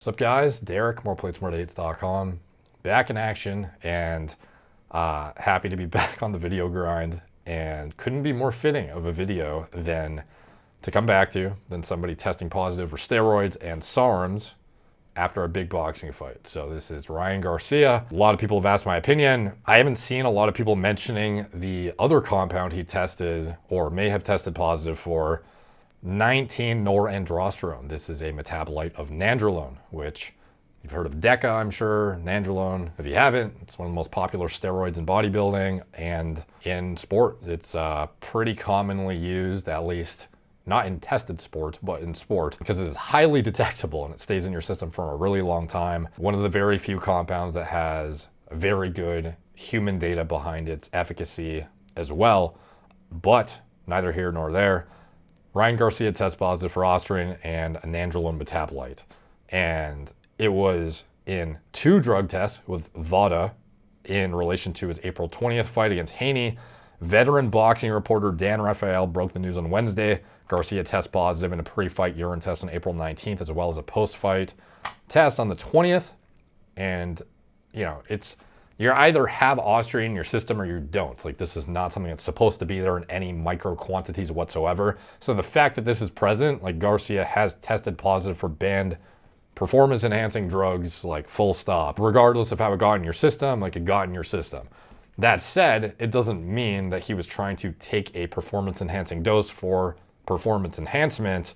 What's up, guys? Derek, moreplates.com, back in action, and happy to be back on the video grind, and couldn't be more fitting of a video than to come back to than somebody testing positive for steroids and SARMs after a big boxing fight. So this is Ryan Garcia. A lot of people have asked my opinion. I haven't seen a lot of people mentioning the other compound he tested or may have tested positive for, 19-norandrosterone. This is a metabolite of nandrolone, which you've heard of DECA, I'm sure. Nandrolone, if you haven't, it's one of the most popular steroids in bodybuilding and in sport. It's pretty commonly used, at least not in tested sports, but in sport, because it is highly detectable and it stays in your system for a really long time. One of the very few compounds that has very good human data behind its efficacy as well, but neither here nor there. Ryan Garcia tests positive for ostarine and a nandrolone metabolite. And it was in 2 drug tests with VADA in relation to his April 20th fight against Haney. Veteran boxing reporter Dan Raphael broke the news on Wednesday. Garcia tests positive in a pre-fight urine test on April 19th, as well as a post-fight test on the 20th. And, you know, you either have ostarine in your system or you don't. Like, this is not something that's supposed to be there in any micro quantities whatsoever. So the fact that this is present, like, Garcia has tested positive for banned performance enhancing drugs, like, full stop. Regardless of how it got in your system, like, it got in your system. That said, it doesn't mean that he was trying to take a performance enhancing dose for performance enhancement.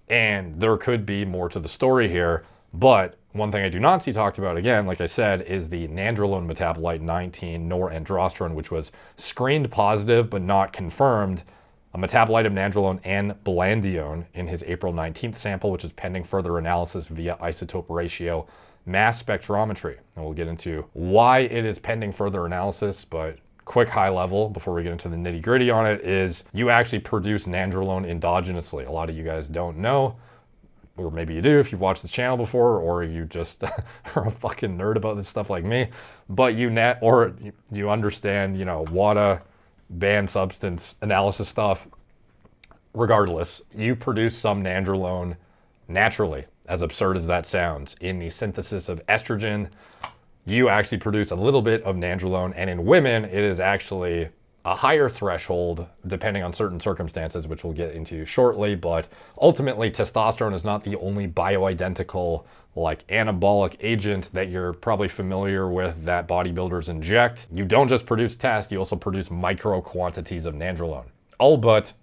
And there could be more to the story here, but one thing I do not see talked about, again, like I said, is the nandrolone metabolite 19-norandrosterone, which was screened positive but not confirmed, a metabolite of nandrolone and blandione in his April 19th sample, which is pending further analysis via isotope ratio mass spectrometry. And we'll get into why it is pending further analysis, but quick high level before we get into the nitty gritty on it is you actually produce nandrolone endogenously. A lot of you guys don't know, or maybe you do if you've watched this channel before, or you just are a fucking nerd about this stuff like me, but you understand, you know, WADA, banned substance analysis stuff. Regardless, you produce some nandrolone naturally, as absurd as that sounds. In the synthesis of estrogen, you actually produce a little bit of nandrolone, and in women, it is actually a higher threshold depending on certain circumstances, which we'll get into shortly. But ultimately, testosterone is not the only bioidentical, like, anabolic agent that you're probably familiar with that bodybuilders inject. You don't just produce test, you also produce micro quantities of nandrolone, all but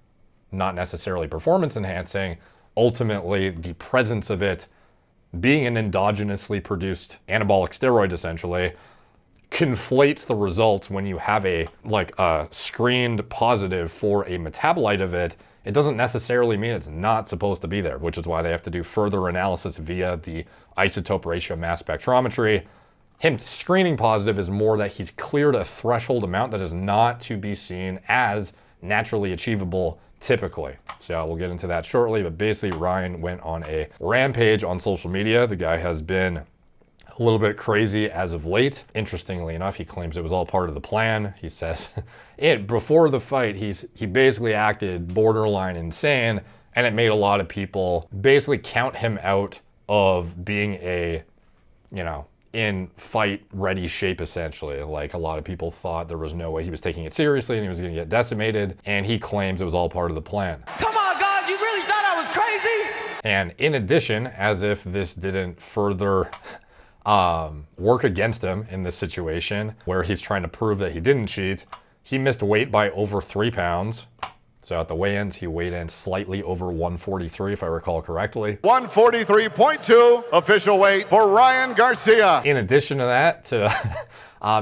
not necessarily performance enhancing. Ultimately, the presence of it being an endogenously produced anabolic steroid essentially conflates the results when you have a screened positive for a metabolite of it. It doesn't necessarily mean it's not supposed to be there, which is why they have to do further analysis via the isotope ratio mass spectrometry. Him screening positive is more that he's cleared a threshold amount that is not to be seen as naturally achievable typically. So we'll get into that shortly, but basically Ryan went on a rampage on social media. The guy has been a little bit crazy as of late. Interestingly enough, he claims it was all part of the plan. He says before the fight, he basically acted borderline insane, and it made a lot of people basically count him out of being a, you know, in fight ready shape essentially. Like, a lot of people thought there was no way he was taking it seriously and he was going to get decimated, and he claims it was all part of the plan. Come on, God, you really thought I was crazy? And in addition, as if this didn't further work against him in this situation where he's trying to prove that he didn't cheat, he missed weight by over 3 pounds. So at the weigh-ins, he weighed in slightly over 143, if I recall correctly. 143.2 official weight for Ryan Garcia. In addition to that, to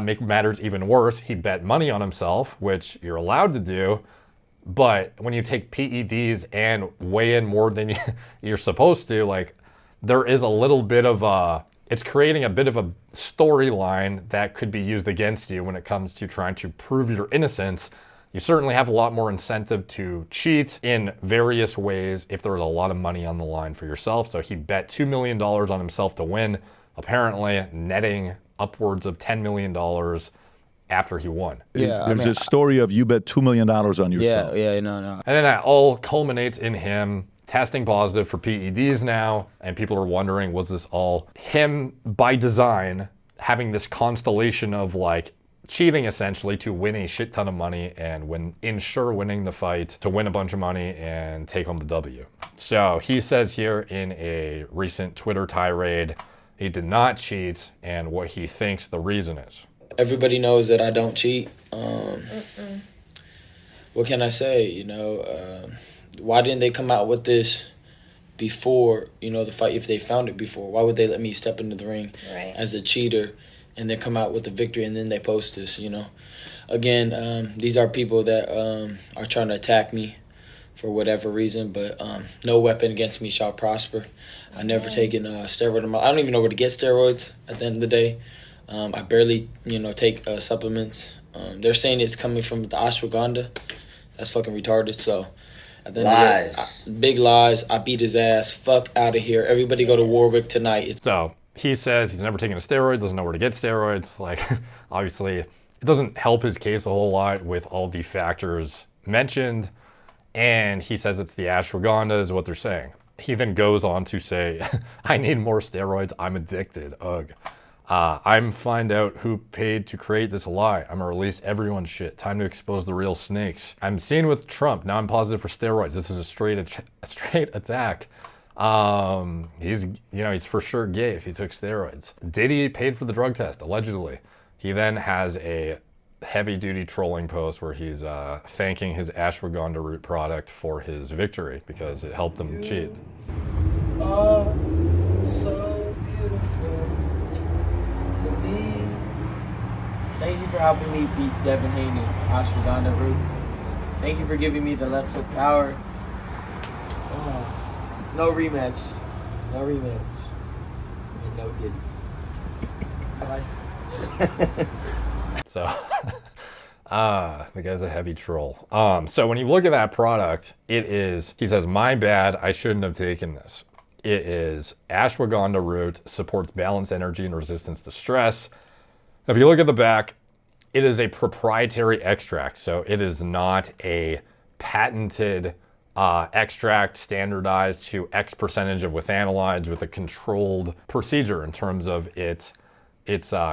make matters even worse, he bet money on himself, which you're allowed to do. But when you take PEDs and weigh in more than you're supposed to, like, there is a little bit of it's creating a bit of a storyline that could be used against you when it comes to trying to prove your innocence. You certainly have a lot more incentive to cheat in various ways if there's a lot of money on the line for yourself. So he bet $2 million on himself to win, apparently netting upwards of $10 million after he won. Yeah, There's a story of you bet $2 million on yourself. Yeah, no. And then that all culminates in him testing positive for PEDs now, and people are wondering, was this all him by design having this constellation of like cheating essentially to win a shit ton of money and ensure winning the fight to win a bunch of money and take home the W. So he says here in a recent Twitter tirade, he did not cheat and what he thinks the reason is. Everybody knows that I don't cheat. What can I say? Why didn't they come out with this before, the fight? If they found it before, why would they let me step into the ring as a cheater and then come out with the victory and then they post this, Again, these are people that are trying to attack me for whatever reason, but no weapon against me shall prosper. I never taken steroid. I don't even know where to get steroids at the end of the day. I barely, take supplements. They're saying it's coming from the ashwagandha. That's fucking retarded. So, at the end lies. of the day, big lies. I beat his ass. Fuck out of here. Everybody go to Warwick tonight. So he says he's never taken a steroid, doesn't know where to get steroids. Like, obviously, it doesn't help his case a whole lot with all the factors mentioned. And he says it's the ashwagandha is what they're saying. He then goes on to say, I need more steroids. I'm addicted. Ugh. I'm find out who paid to create this lie. I'm gonna release everyone's shit. Time to expose the real snakes. I'm seen with Trump. Now I'm positive for steroids. This is a straight attack. He's for sure gay if he took steroids. Diddy paid for the drug test, allegedly. He then has a heavy-duty trolling post where he's thanking his ashwagandha root product for his victory because it helped him cheat. Oh, so beautiful to me. Thank you for helping me beat Devin Haney, ashwagandha root. Thank you for giving me the left foot power. Oh, no rematch. No rematch. And no Diddy. Bye. So, the guy's a heavy troll. So when you look at that product, he says, my bad, I shouldn't have taken this. It is ashwagandha root, supports balanced energy and resistance to stress. If you look at the back, it is a proprietary extract. So it is not a patented extract standardized to X percentage of withanolides with a controlled procedure in terms of its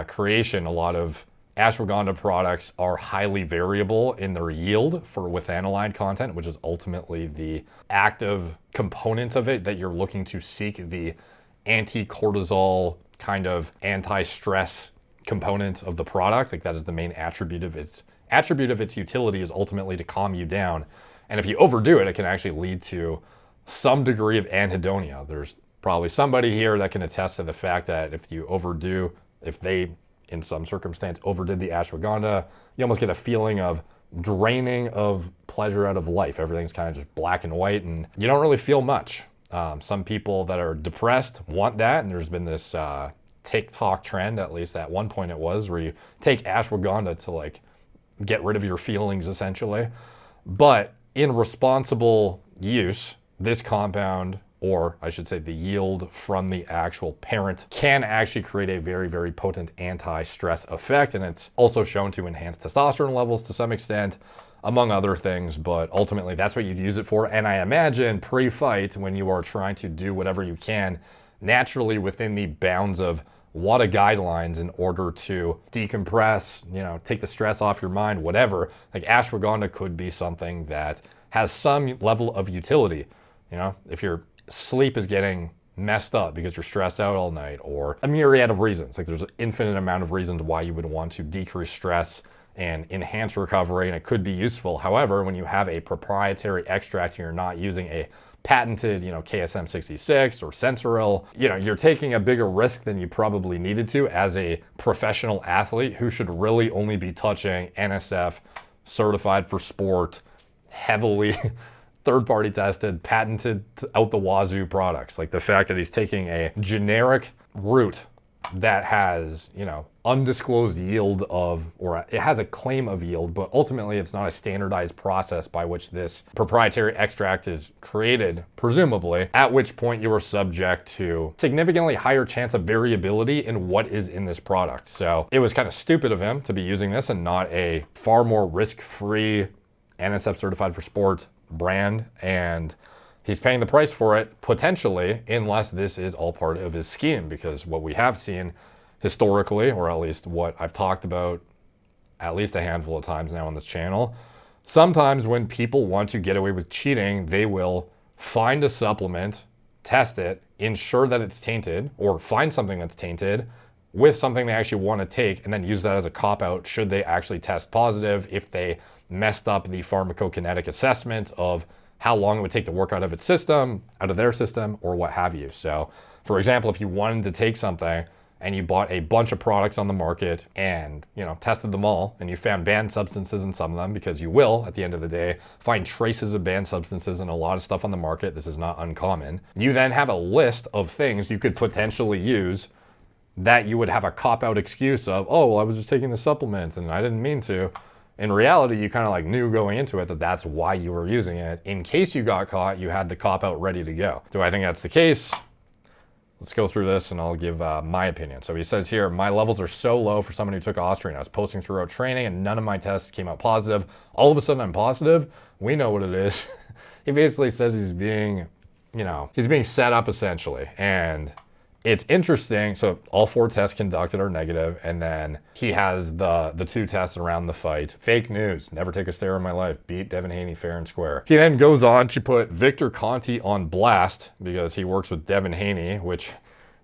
creation. A lot of ashwagandha products are highly variable in their yield for withanolide content, which is ultimately the active component of it that you're looking to seek the anti-cortisol kind of anti-stress component of the product. Like that is the main attribute of its utility is ultimately to calm you down. And if you overdo it, it can actually lead to some degree of anhedonia. There's probably somebody here that can attest to the fact that if they in some circumstance overdid the ashwagandha, you almost get a feeling of draining of pleasure out of life. Everything's kind of just black and white and you don't really feel much. Some people that are depressed want that, and there's been this TikTok trend, at least at one point it was, where you take ashwagandha to like get rid of your feelings essentially. But in responsible use, this compound, or I should say the yield from the actual parent, can actually create a very, very potent anti-stress effect. And it's also shown to enhance testosterone levels to some extent, among other things. But ultimately, that's what you'd use it for. And I imagine pre-fight, when you are trying to do whatever you can, naturally within the bounds of WADA guidelines in order to decompress, take the stress off your mind, whatever, like ashwagandha could be something that has some level of utility. If your sleep is getting messed up because you're stressed out all night, or a myriad of reasons. Like there's an infinite amount of reasons why you would want to decrease stress and enhance recovery, and it could be useful. However, when you have a proprietary extract and you're not using a patented, KSM 66 or Sensoril, you're taking a bigger risk than you probably needed to as a professional athlete who should really only be touching NSF, certified for sport, heavily third-party tested, patented out the wazoo products. Like the fact that he's taking a generic root that has, undisclosed yield of, or it has a claim of yield, but ultimately it's not a standardized process by which this proprietary extract is created, presumably, at which point you are subject to significantly higher chance of variability in what is in this product. So it was kind of stupid of him to be using this and not a far more risk-free NSF certified for sport brand. And he's paying the price for it, potentially, unless this is all part of his scheme. Because what we have seen historically, or at least what I've talked about at least a handful of times now on this channel, sometimes when people want to get away with cheating, they will find a supplement, test it, ensure that it's tainted, or find something that's tainted with something they actually want to take, and then use that as a cop-out should they actually test positive if they messed up the pharmacokinetic assessment of how long it would take to work out of its system, out of their system, or what have you. So, for example, if you wanted to take something and you bought a bunch of products on the market and, tested them all, and you found banned substances in some of them, because you will, at the end of the day, find traces of banned substances in a lot of stuff on the market. This is not uncommon. You then have a list of things you could potentially use that you would have a cop-out excuse of, oh, well, I was just taking the supplement and I didn't mean to. In reality, you kind of like knew going into it that that's why you were using it. In case you got caught, you had the cop-out ready to go. Do I think that's the case? Let's go through this and I'll give my opinion. So he says here, my levels are so low for someone who took Osterine. I was posting throughout training and none of my tests came out positive. All of a sudden I'm positive. We know what it is. He basically says he's being set up essentially. And it's interesting. So all 4 tests conducted are negative, and then he has the 2 tests around the fight. Fake news. Never take a stare in my life. Beat Devin Haney fair and square. He then goes on to put Victor Conti on blast because he works with Devin Haney, which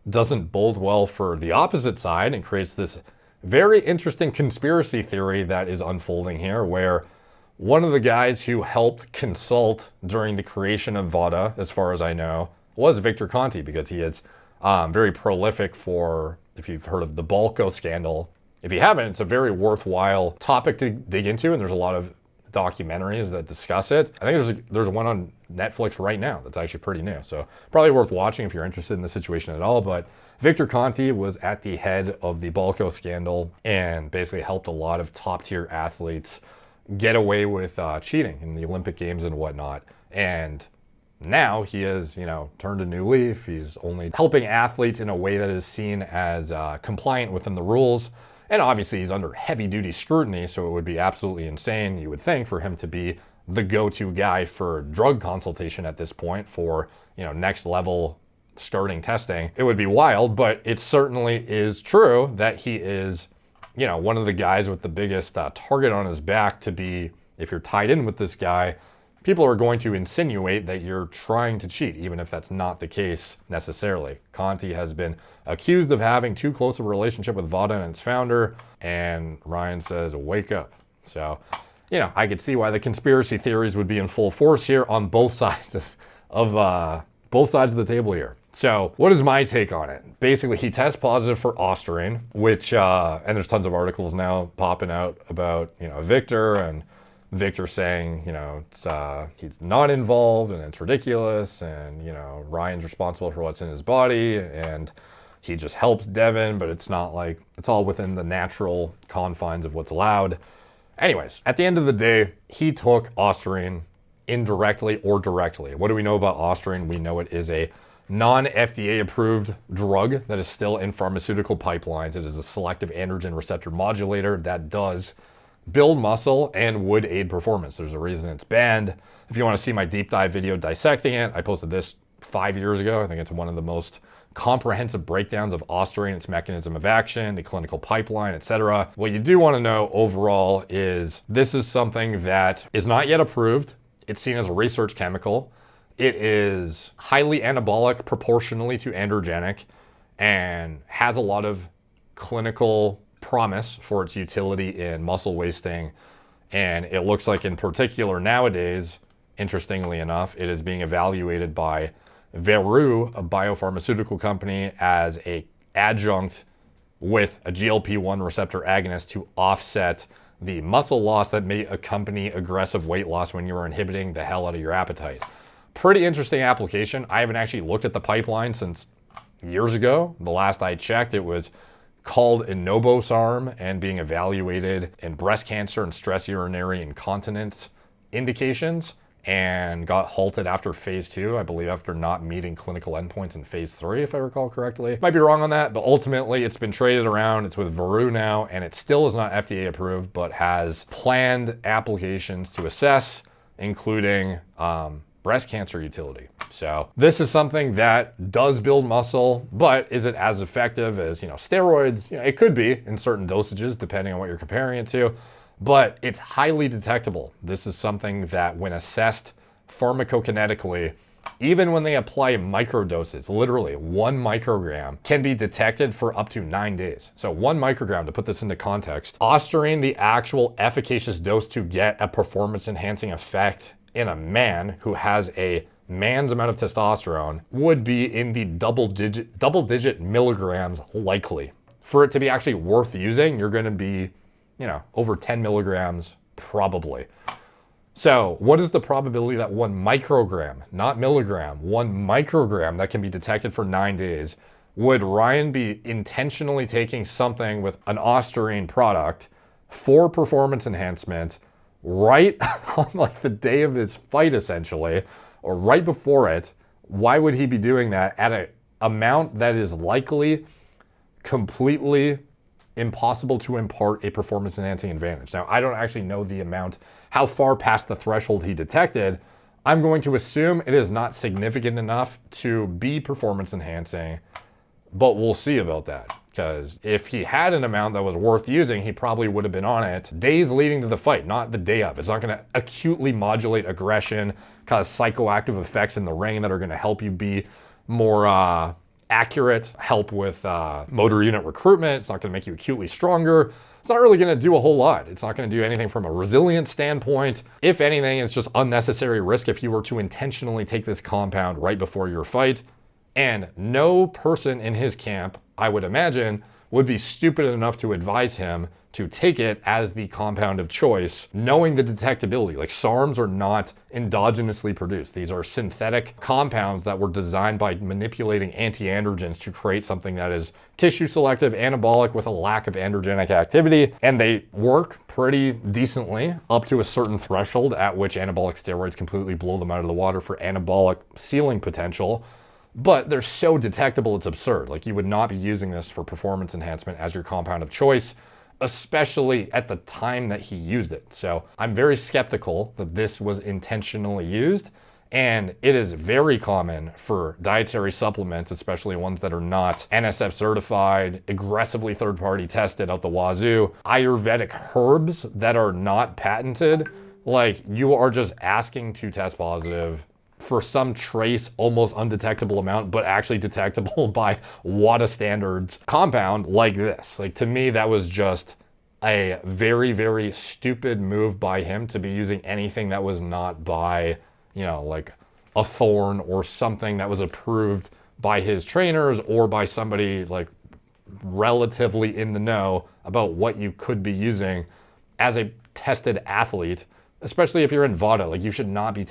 doesn't bode well for the opposite side and creates this very interesting conspiracy theory that is unfolding here, where one of the guys who helped consult during the creation of VADA, as far as I know, was Victor Conti, because he is very prolific for, if you've heard of the Balco scandal. If you haven't, it's a very worthwhile topic to dig into, and there's a lot of documentaries that discuss it. I think there's one on Netflix right now that's actually pretty new, so probably worth watching if you're interested in the situation at all. But Victor Conti was at the head of the Balco scandal and basically helped a lot of top-tier athletes get away with cheating in the Olympic Games and whatnot. And now he has, turned a new leaf. He's only helping athletes in a way that is seen as compliant within the rules. And obviously he's under heavy duty scrutiny, so it would be absolutely insane, you would think, for him to be the go-to guy for drug consultation at this point for, next level starting testing. It would be wild, but it certainly is true that he is, one of the guys with the biggest target on his back to be, if you're tied in with this guy, people are going to insinuate that you're trying to cheat, even if that's not the case necessarily. Conti has been accused of having too close of a relationship with VADA and its founder, and Ryan says, wake up. So, I could see why the conspiracy theories would be in full force here on both sides of both sides of the table here. So what is my take on it? Basically, he tests positive for Osterine, which, and there's tons of articles now popping out about, Victor, and Victor saying, he's not involved and it's ridiculous, and, Ryan's responsible for what's in his body and he just helps Devin, but it's not like it's all within the natural confines of what's allowed. Anyways, at the end of the day, he took Osterine indirectly or directly. What do we know about Osterine? We know it is a non-FDA approved drug that is still in pharmaceutical pipelines. It is a selective androgen receptor modulator that does build muscle and would aid performance. There's a reason it's banned. If you want to see my deep dive video dissecting it, I posted this 5 years ago. I think it's one of the most comprehensive breakdowns of Osterine, its mechanism of action, the clinical pipeline, etc. What you do want to know overall is this is something that is not yet approved. It's seen as a research chemical. It is highly anabolic proportionally to androgenic and has a lot of clinical promise for its utility in muscle wasting. And it looks like in particular nowadays, interestingly enough, it is being evaluated by Veru, a biopharmaceutical company, as a adjunct with a GLP-1 receptor agonist to offset the muscle loss that may accompany aggressive weight loss when you're inhibiting the hell out of your appetite. Pretty interesting application. I haven't actually looked at the pipeline since years ago. The last I checked, it was called enobosarm and being evaluated in breast cancer and stress urinary incontinence indications, and got halted after phase 2, I believe, after not meeting clinical endpoints in phase 3, if I recall correctly. Might be wrong on that, but ultimately it's been traded around. It's with Veru now, and it still is not FDA approved, but has planned applications to assess, including breast cancer utility. So this is something that does build muscle, but is it as effective as, steroids? It could be in certain dosages, depending on what you're comparing it to, but it's highly detectable. This is something that when assessed pharmacokinetically, even when they apply microdoses, literally 1 microgram can be detected for up to 9 days. So 1 microgram, to put this into context, ostarine, the actual efficacious dose to get a performance enhancing effect in a man who has a man's amount of testosterone, would be in the double digit milligrams likely. For it to be actually worth using, you're going to be, over 10 milligrams probably. So what is the probability that 1 microgram, not milligram, 1 microgram that can be detected for 9 days, would Ryan be intentionally taking something with an ostarine product for performance enhancement right on like the day of his fight essentially, or right before it? Why would he be doing that at an amount that is likely completely impossible to impart a performance enhancing advantage? Now, I don't actually know the amount, how far past the threshold he detected. I'm going to assume it is not significant enough to be performance enhancing, but we'll see about that. Because if he had an amount that was worth using, he probably would have been on it days leading to the fight, not the day of. It's not going to acutely modulate aggression, cause psychoactive effects in the ring that are going to help you be more accurate, help with motor unit recruitment. It's not going to make you acutely stronger. It's not really going to do a whole lot. It's not going to do anything from a resilience standpoint. If anything, it's just unnecessary risk if you were to intentionally take this compound right before your fight. And no person in his camp, I would imagine, would be stupid enough to advise him to take it as the compound of choice, knowing the detectability. Like, SARMs are not endogenously produced. These are synthetic compounds that were designed by manipulating anti-androgens to create something that is tissue selective, anabolic, with a lack of androgenic activity. And they work pretty decently up to a certain threshold at which anabolic steroids completely blow them out of the water for anabolic ceiling potential. But they're so detectable, it's absurd. Like, you would not be using this for performance enhancement as your compound of choice, especially at the time that he used it. So I'm very skeptical that this was intentionally used. And it is very common for dietary supplements, especially ones that are not NSF certified, aggressively third-party tested out the wazoo, Ayurvedic herbs that are not patented. Like, you are just asking to test positive for some trace, almost undetectable amount, but actually detectable by WADA standards compound like this. Like, to me, that was just a very, very stupid move by him to be using anything that was not by, like a Thorne or something that was approved by his trainers or by somebody like relatively in the know about what you could be using as a tested athlete. Especially if you're in VADA, like, you should not be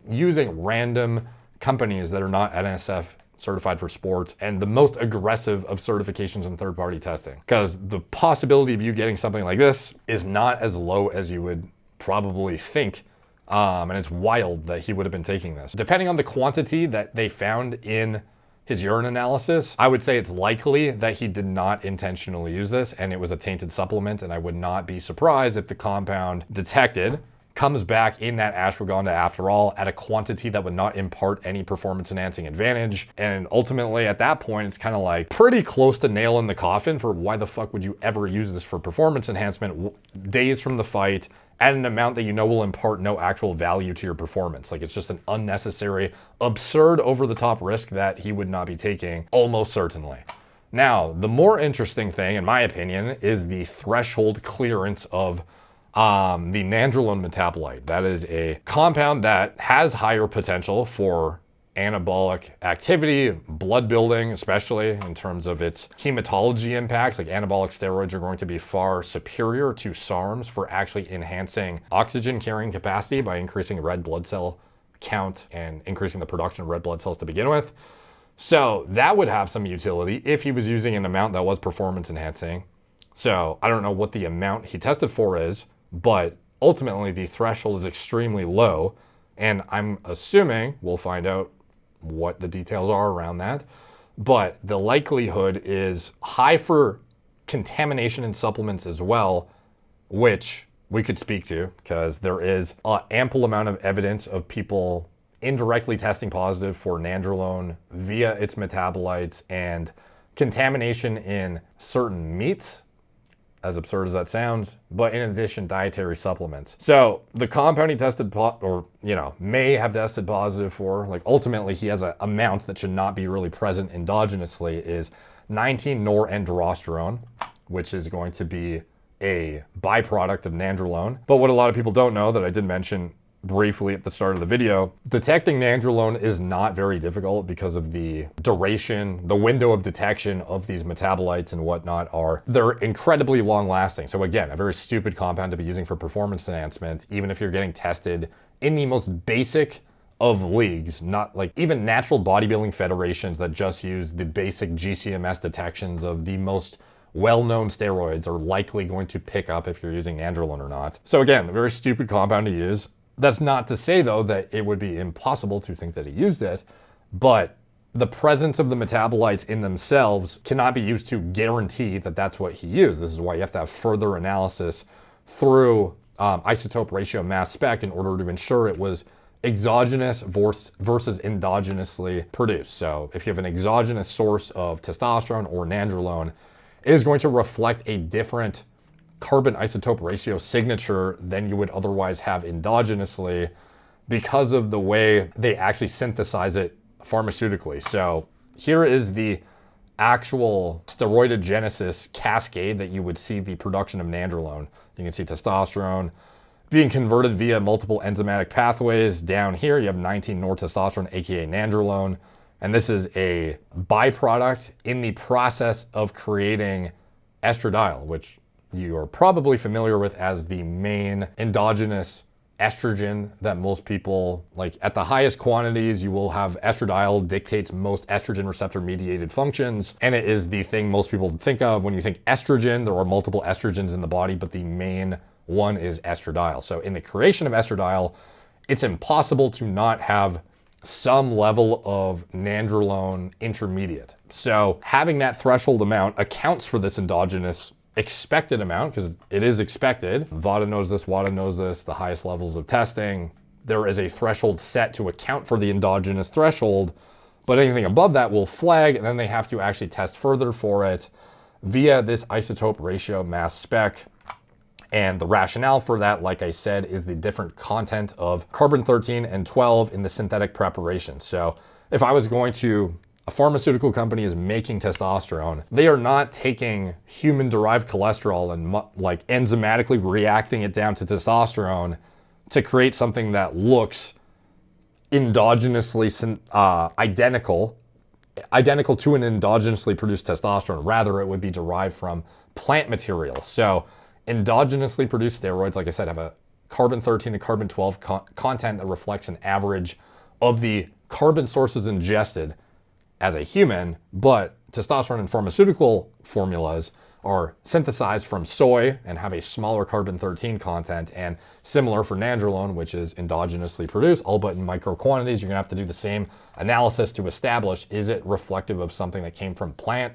using random companies that are not NSF certified for sports and the most aggressive of certifications in third-party testing. Because the possibility of you getting something like this is not as low as you would probably think. And it's wild that he would have been taking this. Depending on the quantity that they found in his urine analysis, I would say it's likely that he did not intentionally use this and it was a tainted supplement. And I would not be surprised if the compound detected comes back in that ashwagandha after all at a quantity that would not impart any performance enhancing advantage. And ultimately at that point, it's kind of like pretty close to nail in the coffin for why the fuck would you ever use this for performance enhancement days from the fight at an amount that will impart no actual value to your performance. Like, it's just an unnecessary, absurd, over the top risk that he would not be taking, almost certainly. Now, the more interesting thing, in my opinion, is the threshold clearance of the nandrolone metabolite. That is a compound that has higher potential for anabolic activity, blood building, especially in terms of its hematology impacts. Like, anabolic steroids are going to be far superior to SARMs for actually enhancing oxygen carrying capacity by increasing red blood cell count and increasing the production of red blood cells to begin with. So that would have some utility if he was using an amount that was performance enhancing. So I don't know what the amount he tested for is, but ultimately the threshold is extremely low. And I'm assuming we'll find out what the details are around that. But the likelihood is high for contamination in supplements as well, which we could speak to because there is an ample amount of evidence of people indirectly testing positive for nandrolone via its metabolites and contamination in certain meats, as absurd as that sounds, but in addition, dietary supplements. So the compound he tested, may have tested positive for, like ultimately he has an amount that should not be really present endogenously, is 19-norandrosterone, which is going to be a byproduct of nandrolone. But what a lot of people don't know, that I did mention briefly at the start of the video, detecting nandrolone is not very difficult because of the duration, the window of detection of these metabolites and whatnot they're incredibly long lasting. So again, a very stupid compound to be using for performance enhancement, even if you're getting tested in the most basic of leagues, not like even natural bodybuilding federations that just use the basic GCMS detections of the most well-known steroids are likely going to pick up if you're using nandrolone or not. So again, a very stupid compound to use. That's not to say, though, that it would be impossible to think that he used it, but the presence of the metabolites in themselves cannot be used to guarantee that that's what he used. This is why you have to have further analysis through isotope ratio mass spec in order to ensure it was exogenous versus endogenously produced. So if you have an exogenous source of testosterone or nandrolone, it is going to reflect a different carbon isotope ratio signature than you would otherwise have endogenously because of the way they actually synthesize it pharmaceutically. So here is the actual steroidogenesis cascade that you would see the production of nandrolone. You can see testosterone being converted via multiple enzymatic pathways. Down here, you have 19-nortestosterone, aka nandrolone. And this is a byproduct in the process of creating estradiol, which you are probably familiar with as the main endogenous estrogen that most people like. At the highest quantities, you will have estradiol dictates most estrogen receptor mediated functions. And it is the thing most people think of when you think estrogen. There are multiple estrogens in the body, but the main one is estradiol. So in the creation of estradiol, it's impossible to not have some level of nandrolone intermediate. So having that threshold amount accounts for this endogenous expected amount, because it is expected. VADA knows this, WADA knows this, the highest levels of testing. There is a threshold set to account for the endogenous threshold, but anything above that will flag, and then they have to actually test further for it via this isotope ratio mass spec. And the rationale for that, like I said, is the different content of carbon 13 and 12 in the synthetic preparation. So if I was going to, a pharmaceutical company is making testosterone, they are not taking human-derived cholesterol and like enzymatically reacting it down to testosterone to create something that looks endogenously identical to an endogenously produced testosterone. Rather, it would be derived from plant material. So endogenously produced steroids, like I said, have a carbon 13 and carbon 12 content that reflects an average of the carbon sources ingested as a human, but testosterone in pharmaceutical formulas are synthesized from soy and have a smaller carbon 13 content, and similar for nandrolone, which is endogenously produced, all but in micro quantities. You're gonna have to do the same analysis to establish, is it reflective of something that came from plant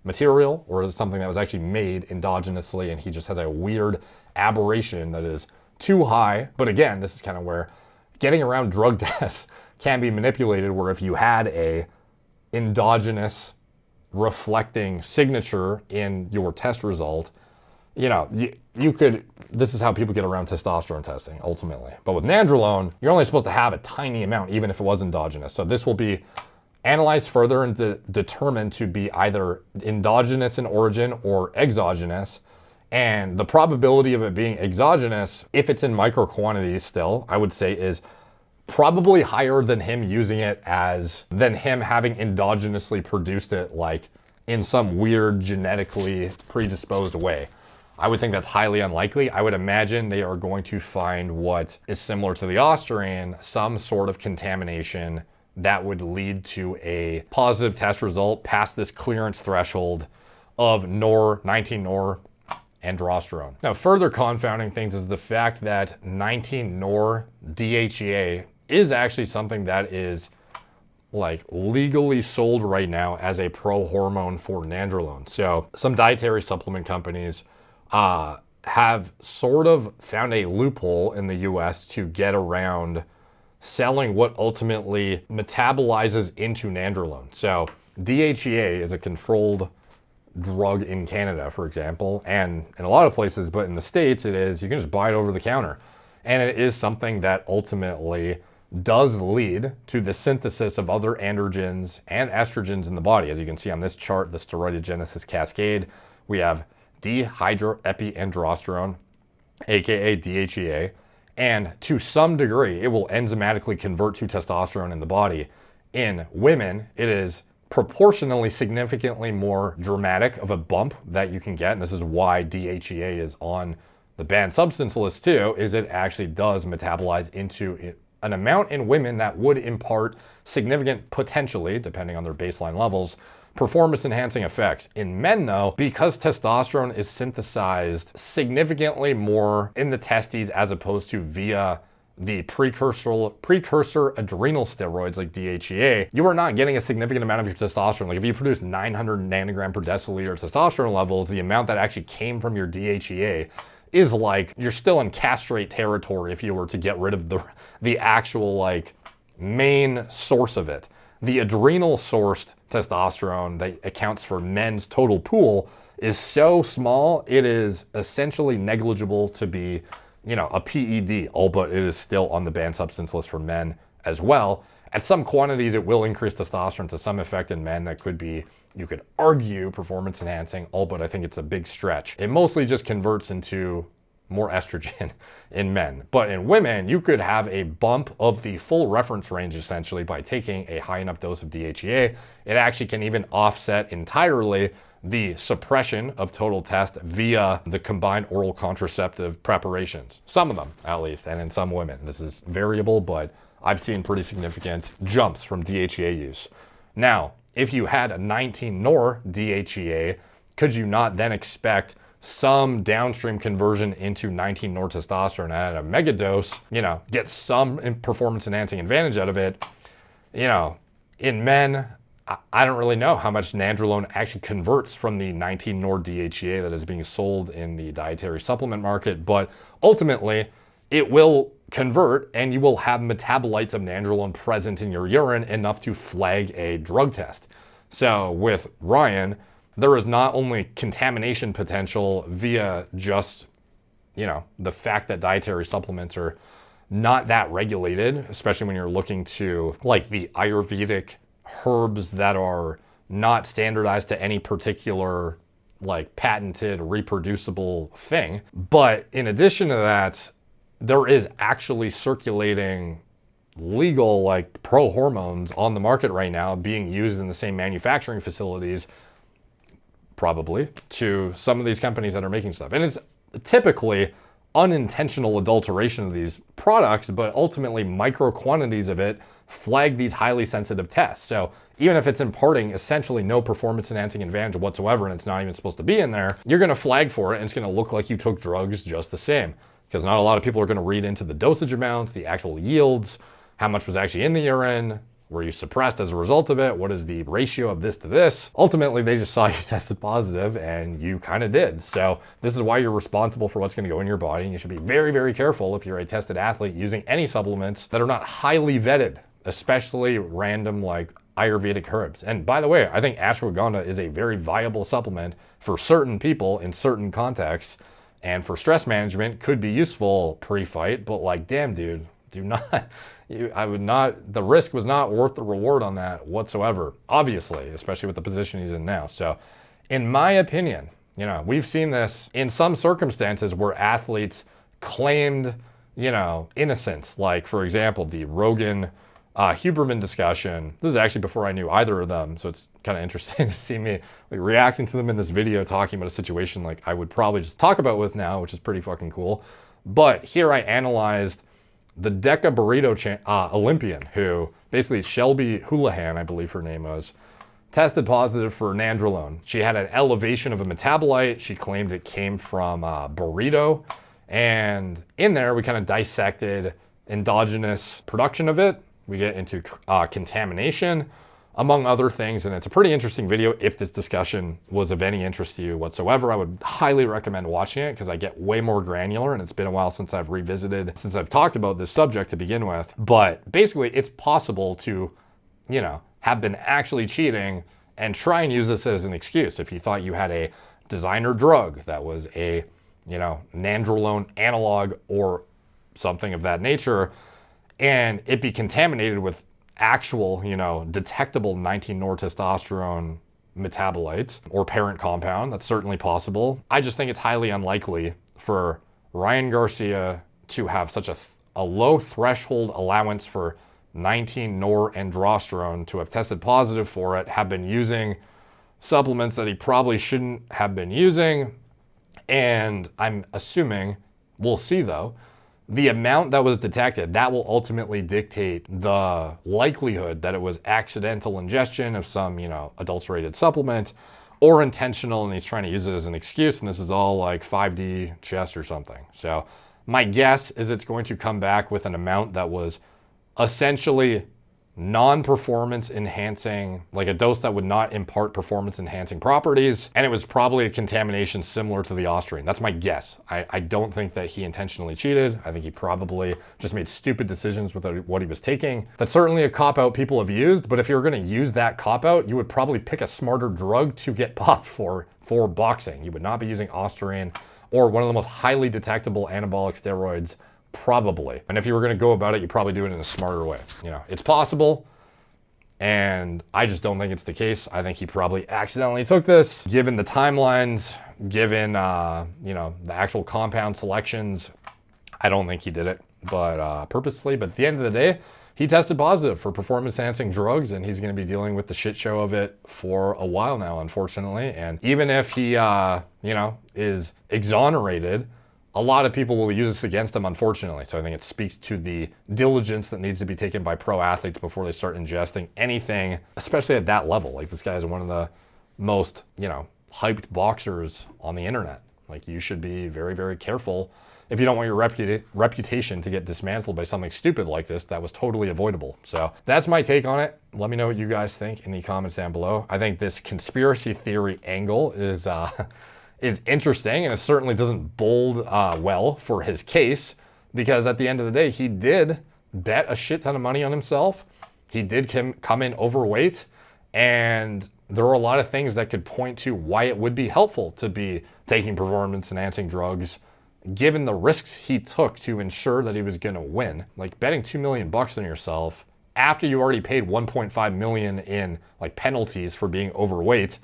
material, or is it something that was actually made endogenously and he just has a weird aberration that is too high? But again, this is kind of where getting around drug tests can be manipulated, where if you had a endogenous reflecting signature in your test result, you could, this is how people get around testosterone testing ultimately. But with nandrolone, you're only supposed to have a tiny amount, even if it was endogenous. So this will be analyzed further and determined to be either endogenous in origin or exogenous. And the probability of it being exogenous, if it's in micro quantities still, I would say is probably higher than him using it than him having endogenously produced it like in some weird genetically predisposed way. I would think that's highly unlikely. I would imagine they are going to find what is similar to the Austrian, some sort of contamination that would lead to a positive test result past this clearance threshold of 19-nor androsterone. Now, further confounding things is the fact that 19-nor DHEA is actually something that is like legally sold right now as a pro-hormone for nandrolone. So some dietary supplement companies have sort of found a loophole in the US to get around selling what ultimately metabolizes into nandrolone. So DHEA is a controlled drug in Canada, for example, and in a lot of places, but in the States it is, you can just buy it over the counter. And it is something that ultimately does lead to the synthesis of other androgens and estrogens in the body. As you can see on this chart, the steroidogenesis cascade, we have dehydroepiandrosterone, aka DHEA, and to some degree, it will enzymatically convert to testosterone in the body. In women, it is proportionally significantly more dramatic of a bump that you can get, and this is why DHEA is on the banned substance list too, is it actually does metabolize into an amount in women that would impart significant, potentially, depending on their baseline levels, performance enhancing effects. In men though, because testosterone is synthesized significantly more in the testes as opposed to via the precursor adrenal steroids like DHEA, you are not getting a significant amount of your testosterone. Like if you produce 900 nanogram per deciliter testosterone levels, the amount that actually came from your DHEA is like, you're still in castrate territory if you were to get rid of the actual like main source of it. The adrenal sourced testosterone that accounts for men's total pool is so small, it is essentially negligible to be, you know, a PED, but it is still on the banned substance list for men as well. At some quantities, it will increase testosterone to some effect in men that could be, you could argue, performance enhancing, but I think it's a big stretch. It mostly just converts into more estrogen in men. But in women, you could have a bump of the full reference range essentially by taking a high enough dose of DHEA. It actually can even offset entirely the suppression of total test via the combined oral contraceptive preparations. Some of them, at least, and in some women. This is variable, but I've seen pretty significant jumps from DHEA use. Now, if you had a 19-nor DHEA, could you not then expect some downstream conversion into 19-nor testosterone at a mega dose, you know, get some performance enhancing advantage out of it? You know, in men, I don't really know how much nandrolone actually converts from the 19-nor DHEA that is being sold in the dietary supplement market, but ultimately it will convert and you will have metabolites of nandrolone present in your urine enough to flag a drug test. So with Ryan, there is not only contamination potential via just, you know, the fact that dietary supplements are not that regulated, especially when you're looking to like the Ayurvedic herbs that are not standardized to any particular like patented reproducible thing. But in addition to that, there is actually circulating legal like pro hormones on the market right now being used in the same manufacturing facilities, probably, to some of these companies that are making stuff. And it's typically unintentional adulteration of these products, but ultimately micro quantities of it flag these highly sensitive tests. So even if it's imparting essentially no performance enhancing advantage whatsoever and it's not even supposed to be in there, you're going to flag for it and it's going to look like you took drugs just the same, because not a lot of people are going to read into the dosage amounts, the actual yields, how much was actually in the urine, were you suppressed as a result of it, what is the ratio of this to this. Ultimately, they just saw you tested positive and you kind of did. So this is why you're responsible for what's going to go in your body, and you should be very, very careful if you're a tested athlete using any supplements that are not highly vetted, especially random like Ayurvedic herbs. And by the way, I think ashwagandha is a very viable supplement for certain people in certain contexts, and for stress management could be useful pre-fight, but like, damn dude, do not, the risk was not worth the reward on that whatsoever, obviously, especially with the position he's in now. So in my opinion, you know, we've seen this in some circumstances where athletes claimed, you know, innocence. Like for example, the Rogan Huberman discussion. This is actually before I knew either of them. So it's kind of interesting to see me like reacting to them in this video, talking about a situation like I would probably just talk about with now, which is pretty fucking cool. But here I analyzed the Deca Burrito Olympian, who basically Shelby Houlihan, I believe her name was, tested positive for nandrolone. She had an elevation of a metabolite. She claimed it came from burrito. And in there, we kind of dissected endogenous production of it. We get into contamination. among other things. And it's a pretty interesting video. If this discussion was of any interest to you whatsoever, I would highly recommend watching it because I get way more granular, and it's been a while since I've talked about this subject to begin with. But basically, it's possible to, you know, have been actually cheating and try and use this as an excuse. If you thought you had a designer drug that was a, you know, nandrolone analog or something of that nature, and it be contaminated with actual, you know, detectable 19-nortestosterone metabolites or parent compound, that's certainly possible. I just think it's highly unlikely for Ryan Garcia to have such a low threshold allowance for 19-norandrosterone, to have tested positive for it, have been using supplements that he probably shouldn't have been using. And I'm assuming, we'll see though, the amount that was detected, that will ultimately dictate the likelihood that it was accidental ingestion of some, you know, adulterated supplement, or intentional and he's trying to use it as an excuse, and this is all like 5D chess or something. So my guess is it's going to come back with an amount that was essentially non-performance enhancing, like a dose that would not impart performance enhancing properties, and it was probably a contamination similar to the Austrian. That's my guess. I don't think that he intentionally cheated. I think he probably just made stupid decisions with what he was taking. That's certainly a cop-out people have used, but if you're going to use that cop-out, you would probably pick a smarter drug to get popped for boxing. You would not be using Austrian or one of the most highly detectable anabolic steroids, probably. And if you were going to go about it, you probably do it in a smarter way. You know, it's possible, and I just don't think it's the case. I think he probably accidentally took this, given the timelines, given you know, the actual compound selections. I don't think he did it, but purposefully. But at the end of the day, he tested positive for performance-enhancing drugs, and he's going to be dealing with the shit show of it for a while now, unfortunately. And even if he, you know, is exonerated, a lot of people will use this against him, unfortunately. So I think it speaks to the diligence that needs to be taken by pro athletes before they start ingesting anything, especially at that level. Like, this guy is one of the most, you know, hyped boxers on the internet. Like, you should be very, very careful if you don't want your reputation to get dismantled by something stupid like this that was totally avoidable. So that's my take on it. Let me know what you guys think in the comments down below. I think this conspiracy theory angle is interesting, and it certainly doesn't bode well for his case, because at the end of the day, he did bet a shit ton of money on himself. He did come in overweight, and there are a lot of things that could point to why it would be helpful to be taking performance-enhancing drugs, given the risks he took to ensure that he was going to win. Like, betting $2 million on yourself after you already paid $1.5 million in like penalties for being overweight.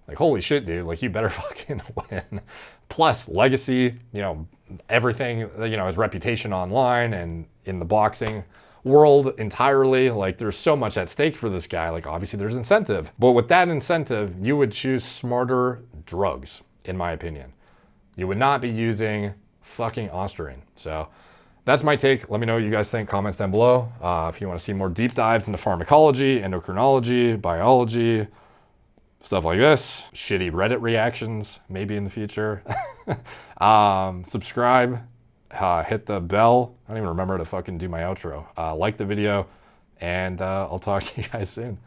Like, holy shit, dude, like, you better fucking win. Plus legacy, you know, everything, you know, his reputation online and in the boxing world entirely. Like, there's so much at stake for this guy. Like, obviously there's incentive, but with that incentive, you would choose smarter drugs, in my opinion. You would not be using fucking Austrian. So that's my take. Let me know what you guys think. Comments down below. If you want to see more deep dives into pharmacology, endocrinology, biology, stuff like this, shitty Reddit reactions, maybe in the future. Subscribe, hit the bell. I don't even remember to fucking do my outro. Like the video, and I'll talk to you guys soon.